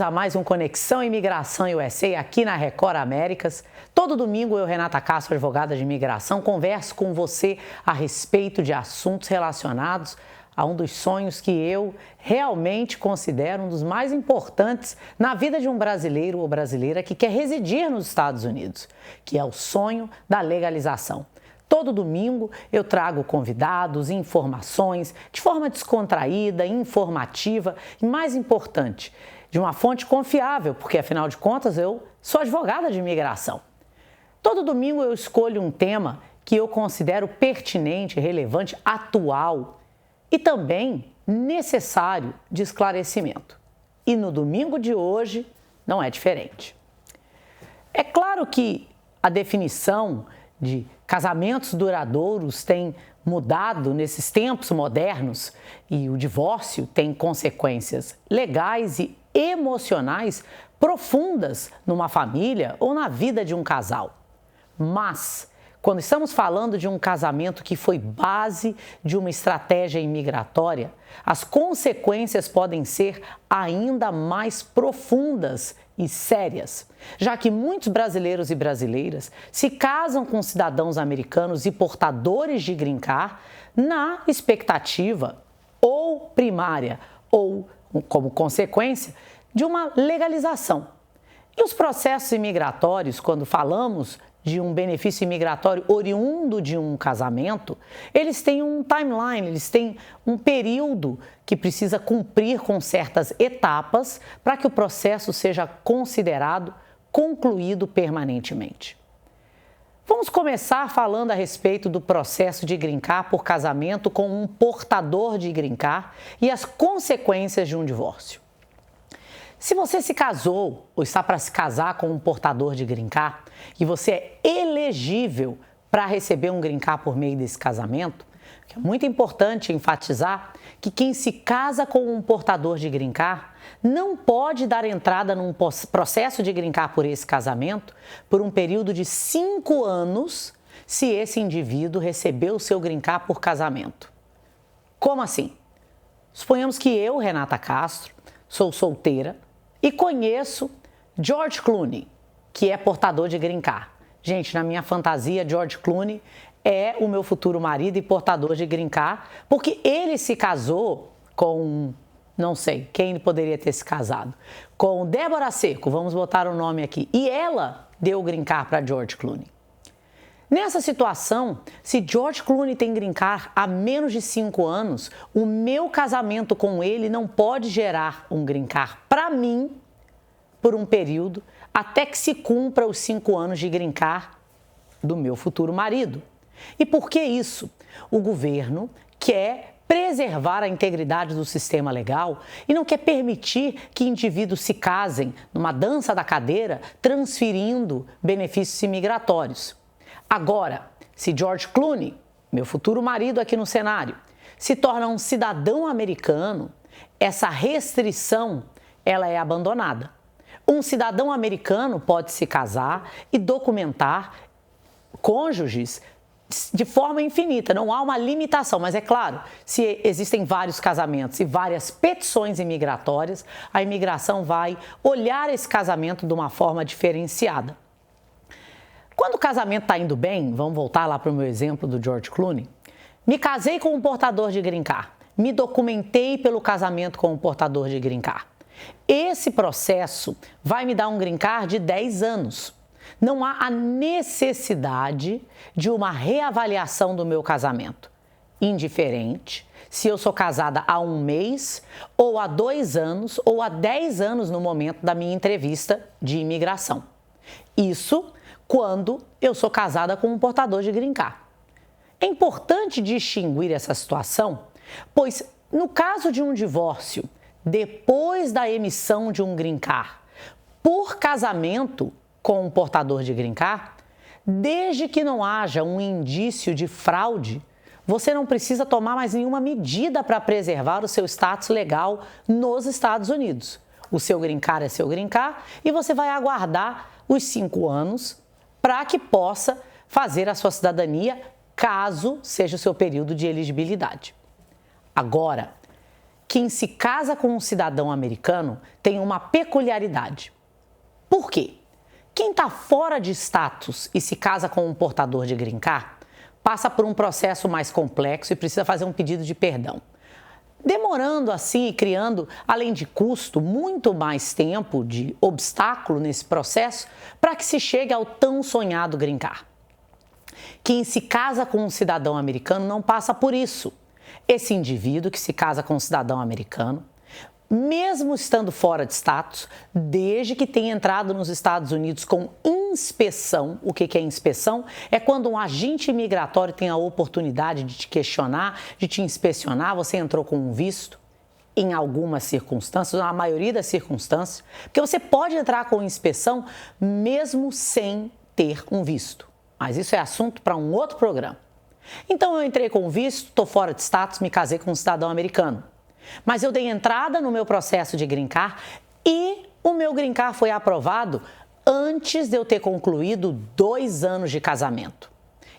bem-vindos a mais um Conexão Imigração USA aqui na Record Américas. Todo domingo eu, Renata Castro, advogada de imigração, converso com você a respeito de assuntos relacionados a um dos sonhos que eu realmente considero um dos mais importantes na vida de um brasileiro ou brasileira que quer residir nos Estados Unidos, que é o sonho da legalização. Todo domingo eu trago convidados, informações de forma descontraída, informativa e, mais importante, de uma fonte confiável, porque afinal de contas eu sou advogada de imigração. Todo domingo eu escolho um tema que eu considero pertinente, relevante, atual e também necessário de esclarecimento. E no domingo de hoje não é diferente. É claro que a definição de casamentos duradouros tem mudado nesses tempos modernos e o divórcio tem consequências legais e emocionais profundas numa família ou na vida de um casal. Mas, quando estamos falando de um casamento que foi base de uma estratégia imigratória, as consequências podem ser ainda mais profundas e sérias, já que muitos brasileiros e brasileiras se casam com cidadãos americanos e portadores de green card na expectativa ou primária ou como consequência de uma legalização. E os processos imigratórios, quando falamos de um benefício imigratório oriundo de um casamento, eles têm um timeline, eles têm um período que precisa cumprir com certas etapas para que o processo seja considerado concluído permanentemente. Vamos começar falando a respeito do processo de green card por casamento com um portador de green card e as consequências de um divórcio. Se você se casou ou está para se casar com um portador de green card e você é elegível para receber um green card por meio desse casamento, é muito importante enfatizar que quem se casa com um portador de green card não pode dar entrada num processo de green card por esse casamento por um período de 5 anos se esse indivíduo recebeu o seu green card por casamento. Como assim? Suponhamos que eu, Renata Castro, sou solteira e conheço George Clooney, que é portador de green card. Gente, na minha fantasia, George Clooney é o meu futuro marido e portador de green card, porque ele se casou com, não sei, quem ele poderia ter se casado, com Débora Seco, vamos botar o nome aqui, e ela deu o green card para George Clooney. Nessa situação, se George Clooney tem green card há menos de 5 anos, o meu casamento com ele não pode gerar um green card para mim por um período até que se cumpra os 5 anos de green card do meu futuro marido. E por que isso? O governo quer preservar a integridade do sistema legal e não quer permitir que indivíduos se casem numa dança da cadeira transferindo benefícios imigratórios. Agora, se George Clooney, meu futuro marido aqui no cenário, se torna um cidadão americano, essa restrição ela é abandonada. Um cidadão americano pode se casar e documentar cônjuges de forma infinita, não há uma limitação, mas é claro, se existem vários casamentos e várias petições imigratórias, a imigração vai olhar esse casamento de uma forma diferenciada. Quando o casamento está indo bem, vamos voltar lá para o meu exemplo do George Clooney, me casei com um portador de green card, me documentei pelo casamento com um portador de green card. Esse processo vai me dar um green card de 10 anos. Não há a necessidade de uma reavaliação do meu casamento. Indiferente se eu sou casada há 1 mês, ou há 2 anos, ou há 10 anos no momento da minha entrevista de imigração. Isso quando eu sou casada com um portador de green card. É importante distinguir essa situação, pois no caso de um divórcio, depois da emissão de um green card, por casamento com um portador de green card, desde que não haja um indício de fraude, você não precisa tomar mais nenhuma medida para preservar o seu status legal nos Estados Unidos. O seu green card é seu green card e você vai aguardar os 5 anos para que possa fazer a sua cidadania, caso seja o seu período de elegibilidade. Agora, quem se casa com um cidadão americano tem uma peculiaridade. Por quê? Quem está fora de status e se casa com um portador de green card passa por um processo mais complexo e precisa fazer um pedido de perdão, demorando assim e criando, além de custo, muito mais tempo de obstáculo nesse processo para que se chegue ao tão sonhado green card. Quem se casa com um cidadão americano não passa por isso. Esse indivíduo que se casa com um cidadão americano, mesmo estando fora de status, desde que tenha entrado nos Estados Unidos com inspeção. O que é inspeção? É quando um agente imigratório tem a oportunidade de te questionar, de te inspecionar. Você entrou com um visto, em algumas circunstâncias, na maioria das circunstâncias, porque você pode entrar com inspeção mesmo sem ter um visto. Mas isso é assunto para um outro programa. Então eu entrei com visto, estou fora de status, me casei com um cidadão americano. Mas eu dei entrada no meu processo de green card e o meu green card foi aprovado antes de eu ter concluído 2 anos de casamento.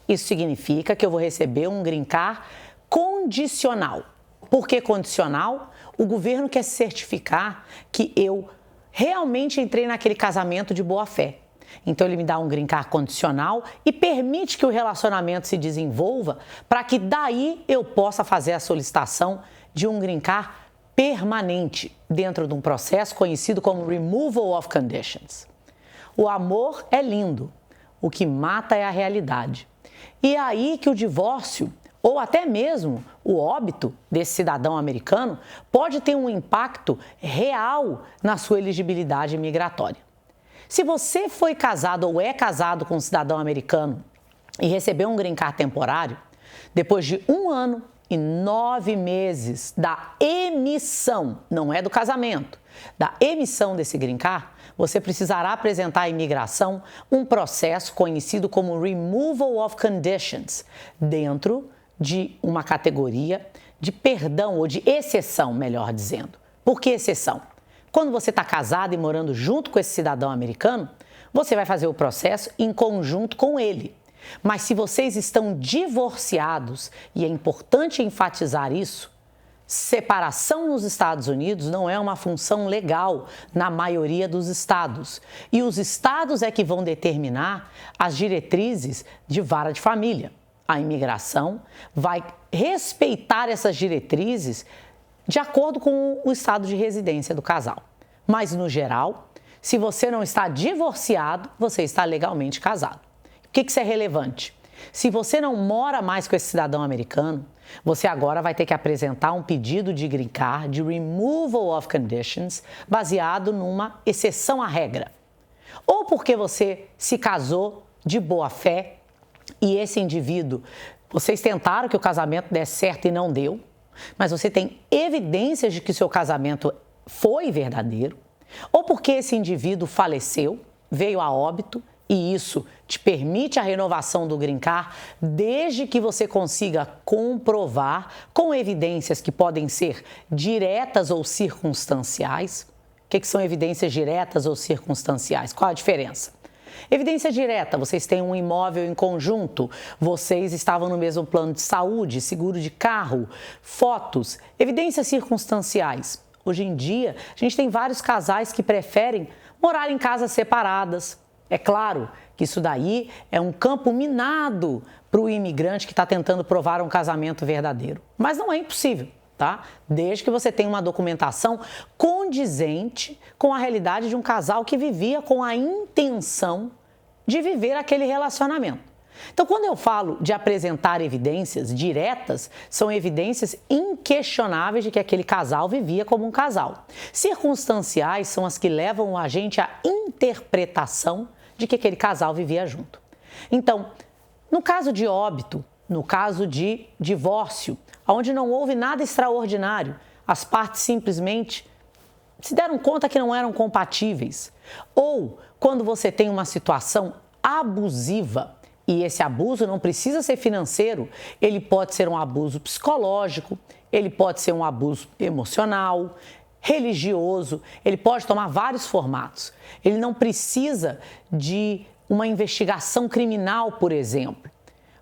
Isso significa que eu vou receber um green card condicional. Por que condicional? O governo quer certificar que eu realmente entrei naquele casamento de boa fé. Então ele me dá um green card condicional e permite que o relacionamento se desenvolva para que daí eu possa fazer a solicitação de um green card permanente dentro de um processo conhecido como Removal of Conditions. O amor é lindo, o que mata é a realidade. E é aí que o divórcio, ou até mesmo o óbito desse cidadão americano, pode ter um impacto real na sua elegibilidade migratória. Se você foi casado ou é casado com um cidadão americano e recebeu um green card temporário, depois de 1 ano e 9 meses da emissão, não é do casamento, da emissão desse green card, você precisará apresentar à imigração um processo conhecido como Removal of Conditions, dentro de uma categoria de perdão ou de exceção, melhor dizendo. Por que exceção? Quando você está casado e morando junto com esse cidadão americano, você vai fazer o processo em conjunto com ele. Mas se vocês estão divorciados, e é importante enfatizar isso, separação nos Estados Unidos não é uma função legal na maioria dos estados. E os estados é que vão determinar as diretrizes de vara de família. A imigração vai respeitar essas diretrizes de acordo com o estado de residência do casal. Mas, no geral, se você não está divorciado, você está legalmente casado. Por que isso é relevante? Se você não mora mais com esse cidadão americano, você agora vai ter que apresentar um pedido de green card, de Removal of Conditions, baseado numa exceção à regra. Ou porque você se casou de boa fé e esse indivíduo, vocês tentaram que o casamento desse certo e não deu, mas você tem evidências de que o seu casamento foi verdadeiro, ou porque esse indivíduo faleceu, veio a óbito, e isso te permite a renovação do green card, desde que você consiga comprovar com evidências que podem ser diretas ou circunstanciais. O que são evidências diretas ou circunstanciais? Qual a diferença? Evidência direta, vocês têm um imóvel em conjunto, vocês estavam no mesmo plano de saúde, seguro de carro, fotos. Evidências circunstanciais. Hoje em dia, a gente tem vários casais que preferem morar em casas separadas. É claro que isso daí é um campo minado para o imigrante que está tentando provar um casamento verdadeiro. Mas não é impossível, tá? Desde que você tenha uma documentação condizente com a realidade de um casal que vivia com a intenção de viver aquele relacionamento. Então, quando eu falo de apresentar evidências diretas, são evidências inquestionáveis de que aquele casal vivia como um casal. Circunstanciais são as que levam a gente à interpretação de que aquele casal vivia junto. Então, no caso de óbito, no caso de divórcio, onde não houve nada extraordinário, as partes simplesmente se deram conta que não eram compatíveis, ou quando você tem uma situação abusiva, e esse abuso não precisa ser financeiro, ele pode ser um abuso psicológico, ele pode ser um abuso emocional, religioso, ele pode tomar vários formatos. Ele não precisa de uma investigação criminal, por exemplo.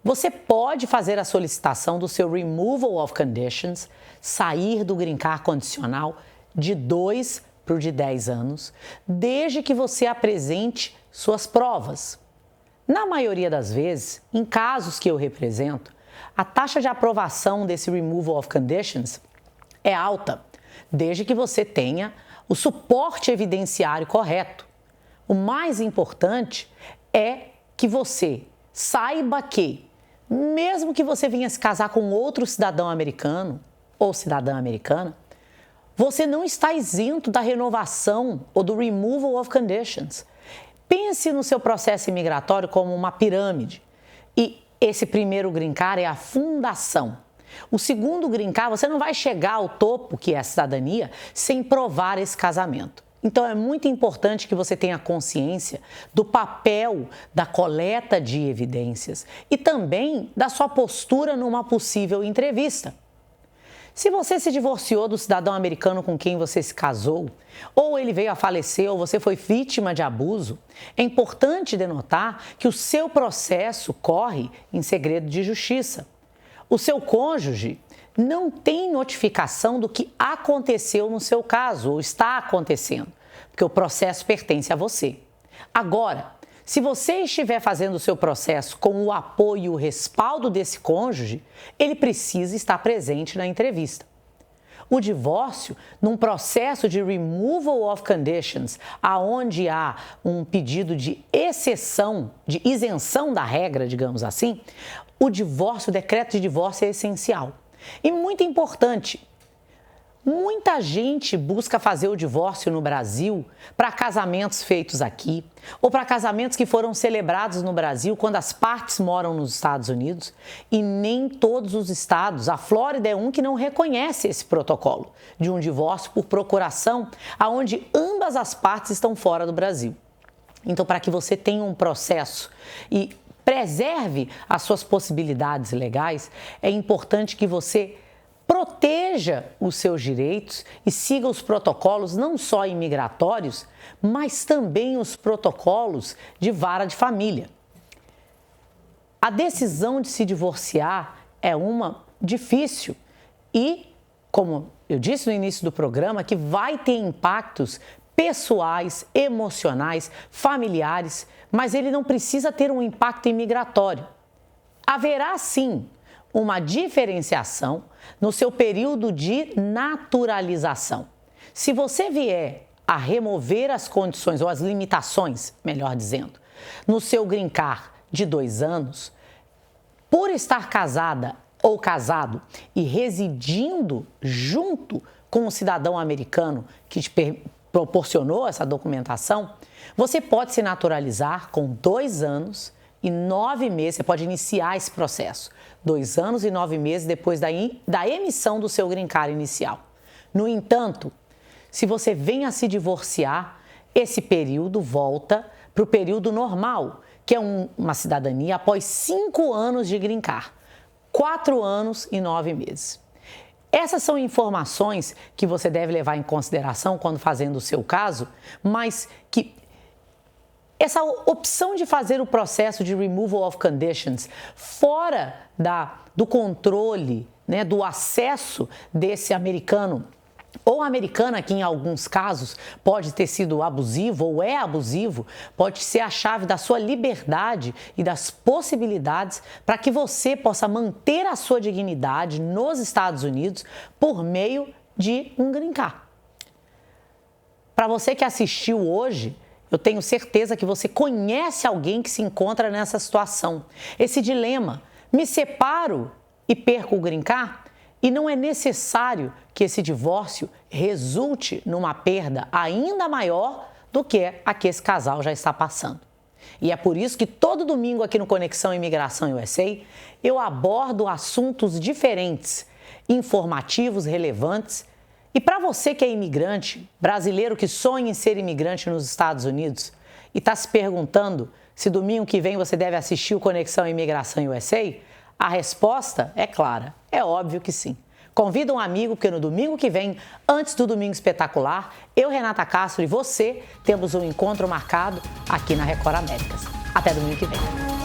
você pode fazer a solicitação do seu Removal of Conditions, sair do Green Card condicional de 2 para o de 10 anos, desde que você apresente suas provas. Na maioria das vezes, em casos que eu represento, a taxa de aprovação desse Removal of Conditions é alta, desde que você tenha o suporte evidenciário correto. O mais importante é que você saiba que, mesmo que você venha se casar com outro cidadão americano ou cidadã americana, você não está isento da renovação ou do Removal of Conditions. Pense no seu processo imigratório como uma pirâmide e esse primeiro Green Card é a fundação. O segundo Green Card, você não vai chegar ao topo, que é a cidadania, sem provar esse casamento. Então, é muito importante que você tenha consciência do papel da coleta de evidências e também da sua postura numa possível entrevista. Se você se divorciou do cidadão americano com quem você se casou, ou ele veio a falecer, ou você foi vítima de abuso, é importante denotar que o seu processo corre em segredo de justiça. O seu cônjuge não tem notificação do que aconteceu no seu caso ou está acontecendo, porque o processo pertence a você. Agora, se você estiver fazendo o seu processo com o apoio e o respaldo desse cônjuge, ele precisa estar presente na entrevista. O divórcio, num processo de removal of conditions, aonde há um pedido de exceção, de isenção da regra, digamos assim, o divórcio, o decreto de divórcio é essencial. E muito importante, muita gente busca fazer o divórcio no Brasil para casamentos feitos aqui ou para casamentos que foram celebrados no Brasil quando as partes moram nos Estados Unidos e nem todos os estados, a Flórida é um que não reconhece esse protocolo de um divórcio por procuração, aonde ambas as partes estão fora do Brasil. Então, para que você tenha um processo e preserve as suas possibilidades legais, é importante que você proteja os seus direitos e siga os protocolos não só imigratórios, mas também os protocolos de vara de família. A decisão de se divorciar é uma difícil e, como eu disse no início do programa, que vai ter impactos pessoais, emocionais, familiares, mas ele não precisa ter um impacto imigratório. Haverá sim uma diferenciação no seu período de naturalização. Se você vier a remover as condições ou as limitações, melhor dizendo, no seu Green Card de 2 anos, por estar casada ou casado e residindo junto com o cidadão americano que te proporcionou essa documentação, você pode se naturalizar com 2 anos e 9 meses, você pode iniciar esse processo, 2 anos e 9 meses depois da emissão do seu Green Card inicial. No entanto, se você vem a se divorciar, esse período volta para o período normal, que é uma cidadania após 5 anos de Green Card, 4 anos e 9 meses. Essas são informações que você deve levar em consideração quando fazendo o seu caso, mas que essa opção de fazer o processo de removal of conditions fora do controle, do acesso desse americano ou americana, que em alguns casos pode ter sido abusivo ou é abusivo, pode ser a chave da sua liberdade e das possibilidades para que você possa manter a sua dignidade nos Estados Unidos por meio de um Green Card. Para você que assistiu hoje, eu tenho certeza que você conhece alguém que se encontra nessa situação. Esse dilema, me separo e perco o Green Card? E não é necessário que esse divórcio resulte numa perda ainda maior do que a que esse casal já está passando. E é por isso que todo domingo aqui no Conexão Imigração USA eu abordo assuntos diferentes, informativos, relevantes. E para você que é imigrante, brasileiro que sonha em ser imigrante nos Estados Unidos e está se perguntando se domingo que vem você deve assistir o Conexão Imigração USA, a resposta é clara, é óbvio que sim. Convida um amigo, porque no domingo que vem, antes do Domingo Espetacular, eu, Renata Castro e você temos um encontro marcado aqui na Record Américas. Até domingo que vem.